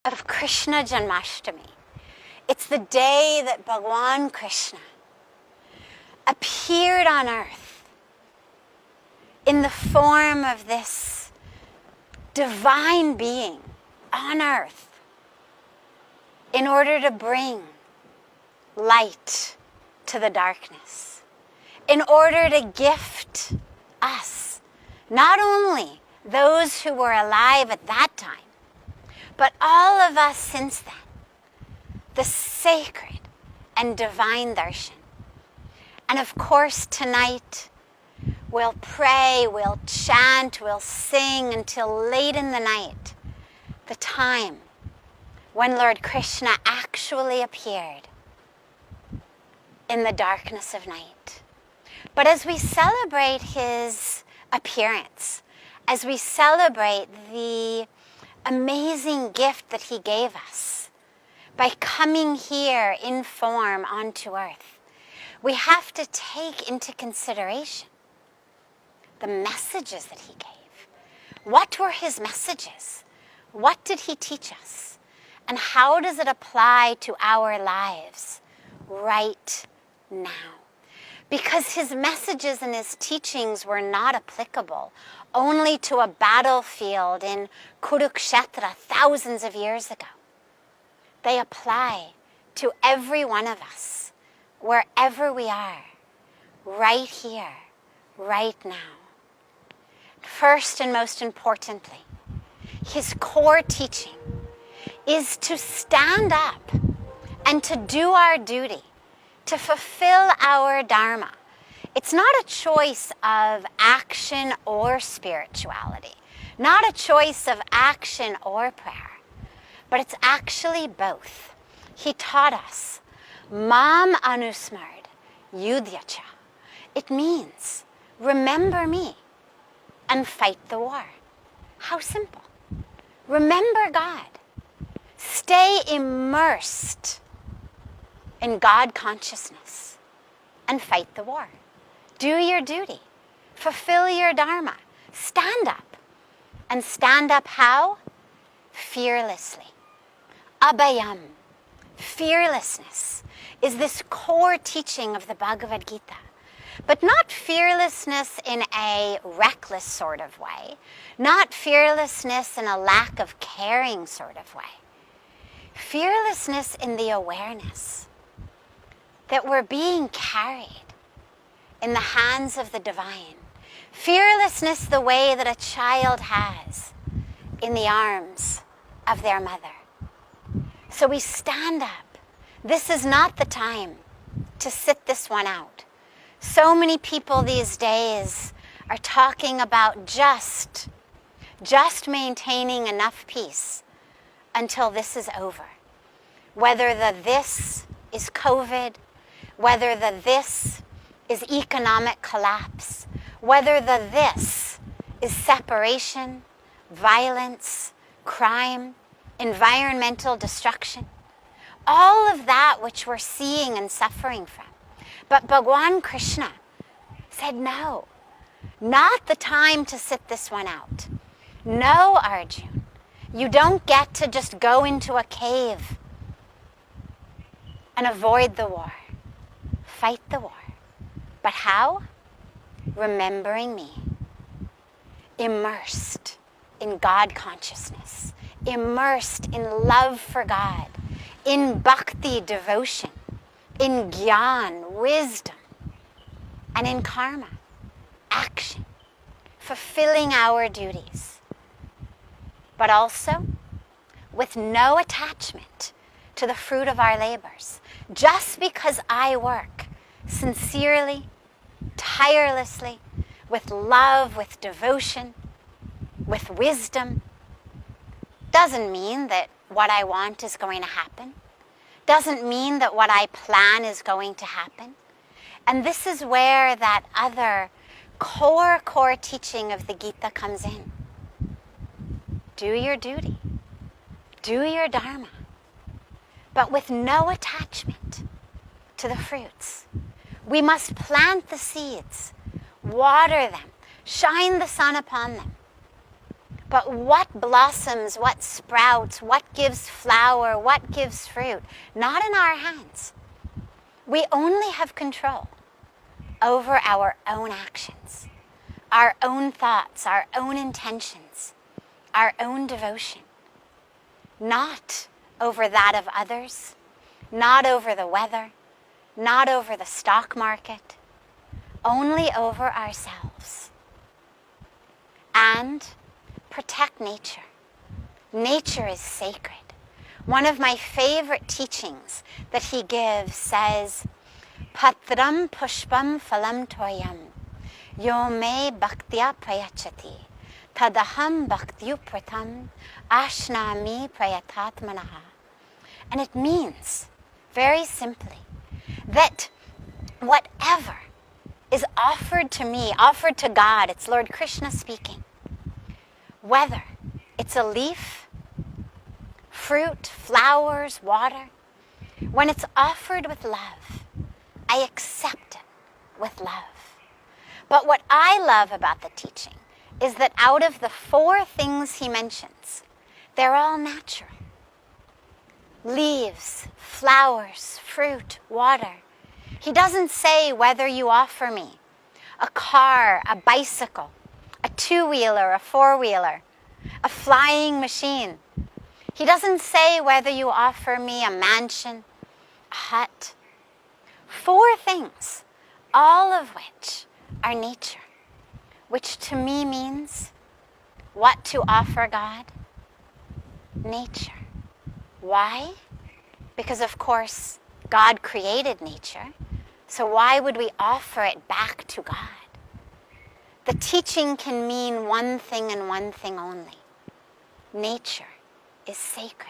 of Krishna Janmashtami. It's the day that Bhagwan Krishna appeared on earth in the form of this divine being on earth in order to bring light to the darkness, in order to gift us, not only those who were alive at that time, but all of us since then, the sacred and divine darshan. And of course tonight we'll pray, we'll chant, we'll sing until late in the night, the time when Lord Krishna actually appeared in the darkness of night. But as we celebrate his appearance, as we celebrate the amazing gift that he gave us by coming here in form onto earth, we have to take into consideration the messages that he gave. What were his messages? What did he teach us? And how does it apply to our lives right now? Because his messages and his teachings were not applicable only to a battlefield in Kurukshetra thousands of years ago. They apply to every one of us, wherever we are, right here, right now. First and most importantly, his core teaching is to stand up and to do our duty, to fulfill our dharma. It's not a choice of action or spirituality, not a choice of action or prayer, but it's actually both. He taught us, Mam anusmard yudhyacha. It means, remember me and fight the war. How simple. Remember God. Stay immersed in God consciousness and fight the war. Do your duty. Fulfill your dharma. Stand up. And stand up how? Fearlessly. Abhayam. Fearlessness is this core teaching of the Bhagavad Gita. But not fearlessness in a reckless sort of way. Not fearlessness in a lack of caring sort of way. Fearlessness in the awareness that we're being carried in the hands of the divine. Fearlessness the way that a child has in the arms of their mother. So we stand up. This is not the time to sit this one out. So many people these days are talking about just maintaining enough peace until this is over. Whether the this is COVID, whether the this is economic collapse, whether the this is separation, violence, crime, environmental destruction, all of that which we're seeing and suffering from. But Bhagwan Krishna said, no, not the time to sit this one out. No, Arjun, you don't get to just go into a cave and avoid the war. Fight the war. But how? Remembering me. Immersed in God consciousness. Immersed in love for God. In bhakti, devotion. In gyan, wisdom. And in karma, action. Fulfilling our duties. But also with no attachment to the fruit of our labors. Just because I work sincerely, tirelessly, with love, with devotion, with wisdom, doesn't mean that what I want is going to happen. Doesn't mean that what I plan is going to happen. And this is where that other core teaching of the Gita comes in. Do your duty. Do your dharma. But with no attachment to the fruits. We must plant the seeds, water them, shine the sun upon them. But what blossoms, what sprouts, what gives flower, what gives fruit? Not in our hands. We only have control over our own actions, our own thoughts, our own intentions, our own devotion. Not over that of others, not over the weather, not over the stock market, only over ourselves. And protect nature. Nature is sacred. One of my favorite teachings that he gives says, Patram pushpam phalam toyam, yo me bhaktya prayachati, tadaham bhaktyupratam ashnami prayatatmanaha. And it means, very simply, that whatever is offered to me, offered to God, it's Lord Krishna speaking, whether it's a leaf, fruit, flowers, water, when it's offered with love, I accept it with love. But what I love about the teaching is that out of the 4 things he mentions, they're all natural. Leaves, flowers, fruit, water. He doesn't say whether you offer me a car, a bicycle, a 2-wheeler, a 4-wheeler, a flying machine. He doesn't say whether you offer me a mansion, a hut. 4 things, all of which are nature, which to me means what to offer God? Nature. Why? Because of course God created nature, so why would we offer it back to God? The teaching can mean one thing and one thing only. Nature is sacred.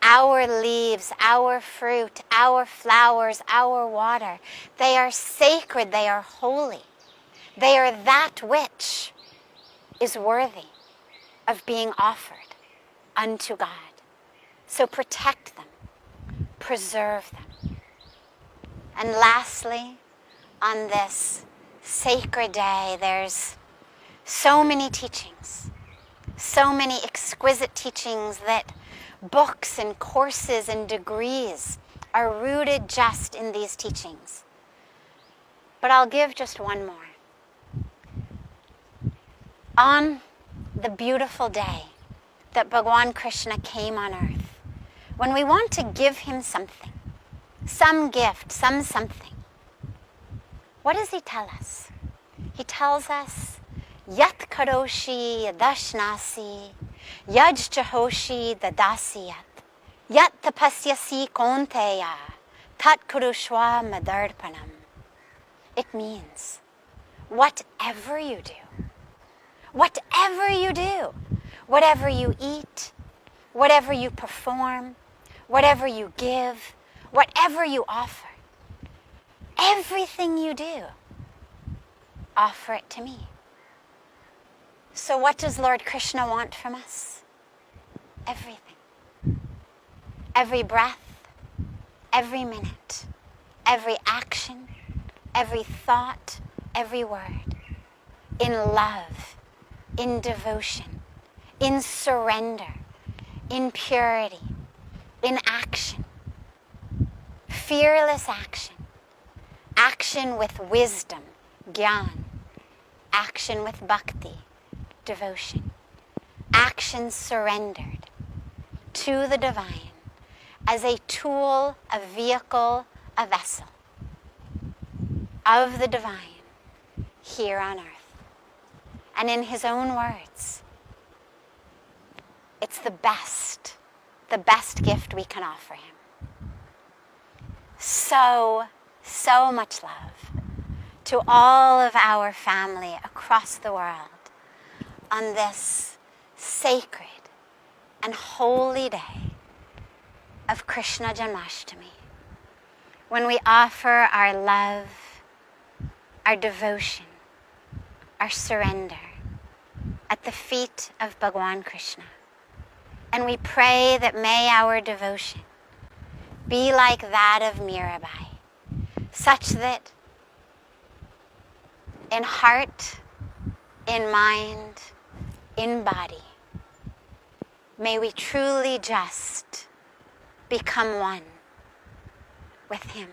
Our leaves, our fruit, our flowers, our water, they are sacred, they are holy. They are that which is worthy of being offered unto God. So protect them, preserve them. And lastly, on this sacred day, there's so many teachings, so many exquisite teachings that books and courses and degrees are rooted just in these teachings. But I'll give just one more. On the beautiful day that Bhagwan Krishna came on earth, when we want to give him something, some gift, some something, what does he tell us? He tells us, Yat karoshi yadashnasi, yaj chahoshi dadasiyat, yat tapasyasi konteya, tat kurushwa madarpanam. It means, whatever you do, whatever you do, whatever you eat, whatever you perform, whatever you give, whatever you offer, everything you do, offer it to me. So what does Lord Krishna want from us? Everything. Every breath, every minute, every action, every thought, every word. In love, in devotion, in surrender, in purity, in action. Fearless action. Action with wisdom, gyan. Action with bhakti, devotion. Action surrendered to the divine as a tool, a vehicle, a vessel of the divine here on earth. And in his own words, it's the best gift we can offer him. So much love to all of our family across the world on this sacred and holy day of Krishna Janmashtami, when we offer our love, our devotion, our surrender at the feet of Bhagwan Krishna. And we pray that may our devotion be like that of Mirabai, such that in heart, in mind, in body, may we truly just become one with Him.